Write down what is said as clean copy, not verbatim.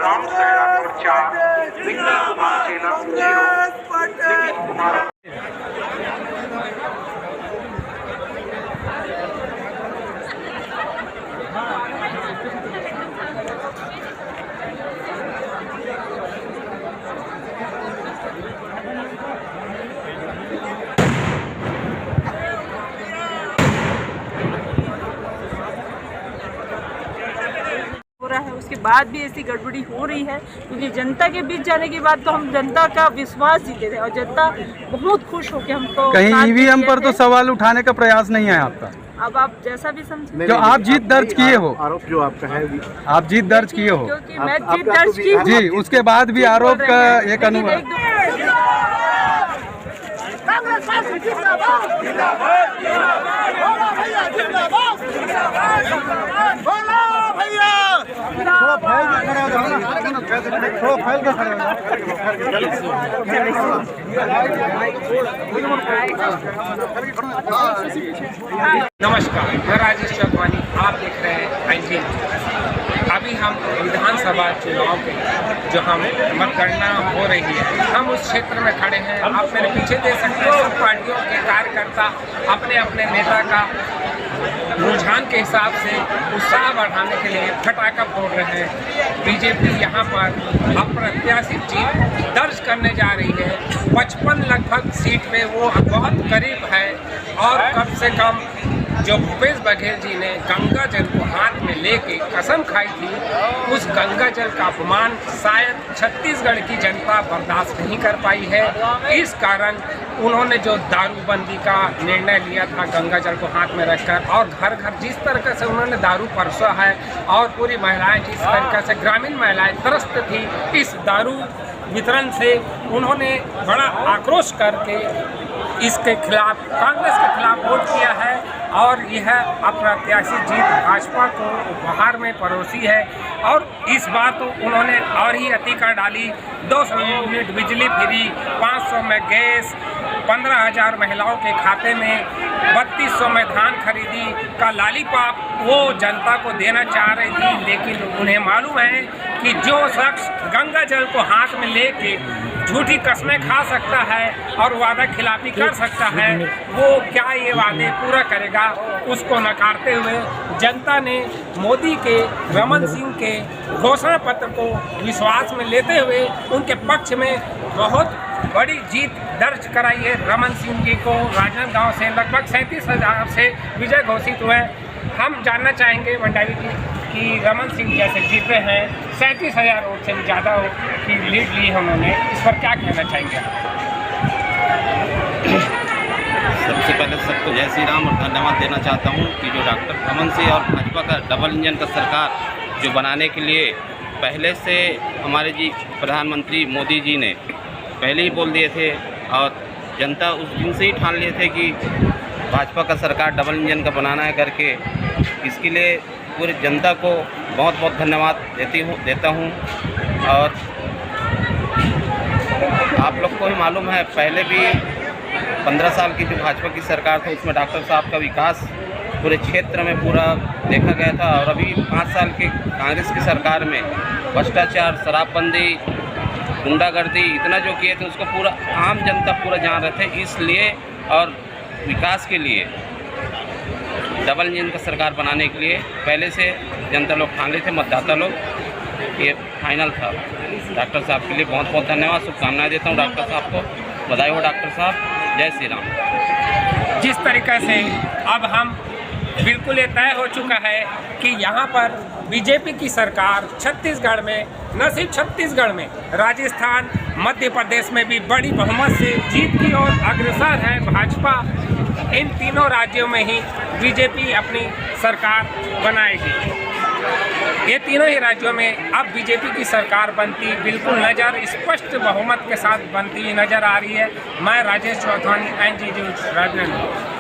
राम सेना मोर्चा विक्रम कुमार सेना 0 नितिन कुमार। है उसके बाद भी ऐसी गड़बड़ी हो रही है, क्योंकि जनता के बीच जाने के बाद तो हम जनता का विश्वास जीते थे और जनता बहुत खुश हो के हमको कहीं ईवीएम पर तो सवाल उठाने का प्रयास नहीं है आपका। अब आप जैसा भी समझे, जो आप जीत दर्ज किए हो, आरोप जो आपका है, आप जीत दर्ज किए हो, क्योंकि मैं जीत दर्ज की जी, उसके बाद भी आरोप का एक अनुमान। नमस्कार, मैं राजेश चौधरी, आप देख रहे हैं आईजी। अभी हम विधानसभा चुनाव के जो हम मतगणना हो रही है, हम उस क्षेत्र में खड़े हैं। आप मेरे पीछे देख सकते हैं, सब पार्टियों के कार्यकर्ता अपने अपने नेता का रुझान के हिसाब से उत्साह बढ़ाने के लिए फटाका फोड़ रहे हैं। बीजेपी यहाँ पर अप्रत्याशित जीत दर्ज करने जा रही है। 55 लगभग सीट पे वो बहुत करीब है और कम से कम जो भूपेश बघेल जी ने गंगा जल को हाथ में लेके कसम खाई थी, उस गंगा जल का अपमान शायद छत्तीसगढ़ की जनता बर्दाश्त नहीं कर पाई है। इस कारण उन्होंने जो दारूबंदी का निर्णय लिया था गंगा जल को हाथ में रखकर, और घर घर जिस तरीके से उन्होंने दारू परसा है और पूरी महिलाएं जिस तरीके से ग्रामीण महिलाएं त्रस्त थी इस दारू वितरण से, उन्होंने बड़ा आक्रोश करके इसके खिलाफ, कांग्रेस के खिलाफ वोट किया है और यह अप्रत्याशित जीत भाजपा को उपहार में परोसी है। और इस बार तो उन्होंने और ही अति कर डाली। 200 यूनिट बिजली फ्री, 500 में गैस, 15,000 महिलाओं के खाते में, 3200 में धान खरीदी का लॉलीपॉप वो जनता को देना चाह रही थी। लेकिन उन्हें मालूम है कि जो शख्स गंगा जल को हाथ में लेके झूठी कस्में खा सकता है और वादा खिलाफी कर सकता है, वो क्या ये वादे पूरा करेगा, उसको नकारते हुए जनता ने मोदी के, रमन सिंह के घोषणा पत्र को विश्वास में लेते हुए उनके पक्ष में बहुत बड़ी जीत दर्ज कराई है। रमन सिंह जी को राजनांदगांव से लगभग 37,000 से विजय घोषित हुए। हम जानना चाहेंगे मंडावी जी कि रमन सिंह जैसे जीते हैं, 37,000 वोट से भी ज़्यादा की लीड ली है उन्होंने, इस पर क्या कहना चाहेंगे? सबसे पहले सबको जय श्री राम और धन्यवाद देना चाहता हूं कि जो डॉक्टर रमन सिंह और भाजपा का डबल इंजन का सरकार जो बनाने के लिए पहले से हमारे जी प्रधानमंत्री मोदी जी ने पहले ही बोल दिए थे और जनता उस दिन से ही ठान लिए थे कि भाजपा का सरकार डबल इंजन का बनाना है करके। इसके लिए पूरी जनता को बहुत बहुत धन्यवाद देता हूं। और आप लोग को ही मालूम है, पहले भी 15 साल की जो भाजपा की सरकार थी उसमें डॉक्टर साहब का विकास पूरे क्षेत्र में पूरा देखा गया था। और अभी 5 साल की कांग्रेस की सरकार में भ्रष्टाचार, शराबबंदी, गुंडागर्दी इतना जो किए थे उसको पूरा आम जनता पूरा जान रहे थे। इसलिए और विकास के लिए डबल इंजन का सरकार बनाने के लिए पहले से जनता लोग ठान लेते, मतदाता लोग, ये फाइनल था। डॉक्टर साहब के लिए बहुत बहुत धन्यवाद, शुभकामनाएं देता हूँ डॉक्टर साहब को। बधाई हो डॉक्टर साहब, जय श्री राम। जिस तरीके से अब हम बिल्कुल ये तय हो चुका है कि यहाँ पर बीजेपी की सरकार छत्तीसगढ़ में, न सिर्फ छत्तीसगढ़ में, राजस्थान, मध्य प्रदेश में भी बड़ी बहुमत से जीत की ओर अग्रसर है भाजपा। इन तीनों राज्यों में ही बीजेपी अपनी सरकार बनाएगी। ये तीनों ही राज्यों में अब बीजेपी की सरकार बनती बिल्कुल नज़र, स्पष्ट बहुमत के साथ बनती नज़र आ रही है। मैं राजेश चौधरी, NG न्यूज़, राजनांदगांव।